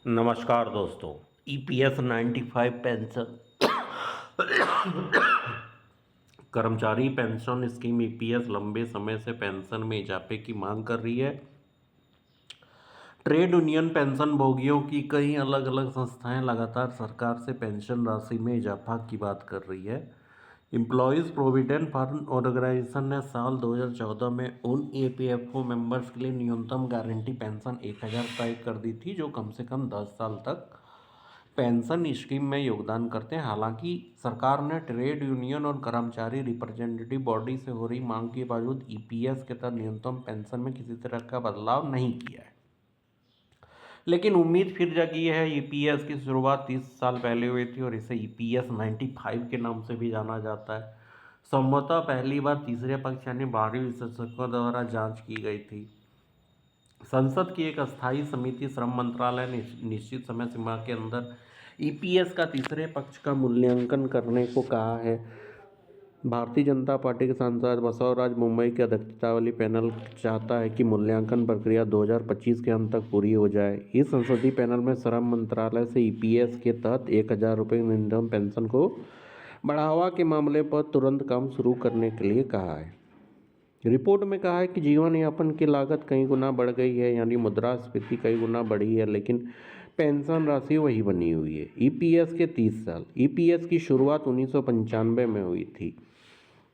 नमस्कार दोस्तों। EPS 95 pension कर्मचारी पेंशन स्कीम ईपीएस लंबे समय से पेंशन में इजाफे की मांग कर रही है। ट्रेड यूनियन पेंशन भोगियों की कई अलग अलग संस्थाएं लगातार सरकार से पेंशन राशि में इजाफा की बात कर रही है। एम्प्लॉयज़ प्रोविडेंट फंड ऑर्गेनाइजेशन ने साल 2014 में उन ईपीएफओ मेंबर्स के लिए न्यूनतम गारंटी पेंशन 1000 तय कर दी थी जो कम से कम 10 साल तक पेंशन स्कीम में योगदान करते हैं। हालांकि सरकार ने ट्रेड यूनियन और कर्मचारी रिप्रेजेंटेटिव बॉडी से हो रही मांग के बावजूद ईपीएस के तहत न्यूनतम पेंशन में किसी तरह का बदलाव नहीं किया है। लेकिन उम्मीद फिर जगी है। ईपीएस की शुरुआत 30 साल पहले हुई थी और इसे ईपीएस 95 के नाम से भी जाना जाता है। संभवतः पहली बार तीसरे पक्ष यानी बाहरी विशेषज्ञों द्वारा जांच की गई थी। संसद की एक अस्थायी समिति श्रम मंत्रालय ने निश्चित समय सीमा के अंदर ईपीएस का तीसरे पक्ष का मूल्यांकन करने को कहा है। भारतीय जनता पार्टी के सांसद बसवराज मुंबई की अध्यक्षता वाली पैनल चाहता है कि मूल्यांकन प्रक्रिया 2025 के अंत तक पूरी हो जाए। इस संसदीय पैनल में श्रम मंत्रालय से ईपीएस के तहत 1000 रुपये न्यूनतम पेंशन को बढ़ावा के मामले पर तुरंत काम शुरू करने के लिए कहा है। रिपोर्ट में कहा है कि जीवन यापन की लागत कई गुना बढ़ गई है, यानी मुद्रास्फीति कई गुना बढ़ी है, लेकिन पेंशन राशि वही बनी हुई है। ईपीएस के 30 साल। ईपीएस की शुरुआत 1995 में हुई थी।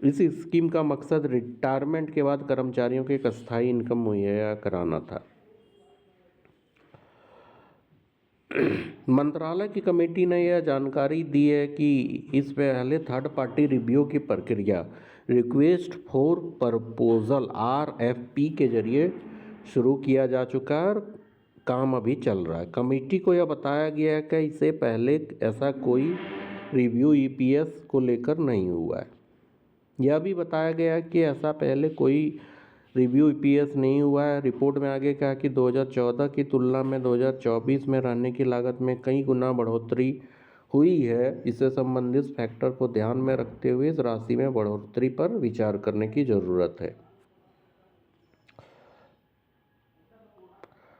इस स्कीम का मकसद रिटायरमेंट के बाद कर्मचारियों को एक अस्थायी इनकम मुहैया कराना था। मंत्रालय की कमेटी ने यह जानकारी दी है कि इस पहले थर्ड पार्टी रिव्यू की प्रक्रिया रिक्वेस्ट फॉर प्रपोजल आरएफपी के जरिए शुरू किया जा चुका है और काम अभी चल रहा है। कमेटी को यह बताया गया है कि इससे पहले ऐसा कोई रिव्यू ईपीएस को लेकर नहीं हुआ है। यह भी बताया गया है कि ऐसा पहले कोई रिव्यू ईपीएस नहीं हुआ है। रिपोर्ट में आगे कहा कि 2014 की तुलना में 2024 में रहने की लागत में कई गुना बढ़ोतरी हुई है। इससे संबंधित फैक्टर को ध्यान में रखते हुए इस राशि में बढ़ोतरी पर विचार करने की जरूरत है।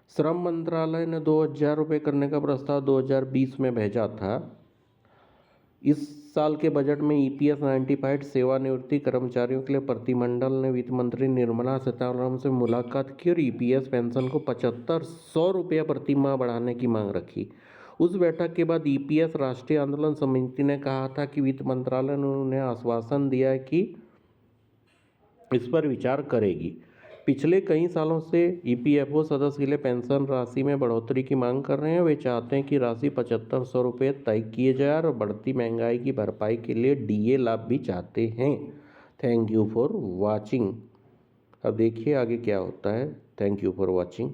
श्रम मंत्रालय ने 2000 रुपये करने का प्रस्ताव 2020 में भेजा था। इस साल के बजट में ईपीएस 95 सेवानिवृत्ति कर्मचारियों के लिए प्रतिमंडल ने वित्त मंत्री निर्मला सीतारमण से मुलाकात की और ईपीएस पेंशन को 7500 रुपये प्रति माह बढ़ाने की मांग रखी। उस बैठक के बाद ईपीएस राष्ट्रीय आंदोलन समिति ने कहा था कि वित्त मंत्रालय ने उन्हें आश्वासन दिया है कि इस पर विचार करेगी। पिछले कई सालों से ईपीएफओ सदस्य के लिए पेंशन राशि में बढ़ोतरी की मांग कर रहे हैं। वे चाहते हैं कि राशि 7500 रुपये तय किए जाए और बढ़ती महंगाई की भरपाई के लिए डीए लाभ भी चाहते हैं। Thank you for watching. अब देखिए आगे क्या होता है। Thank you for watching.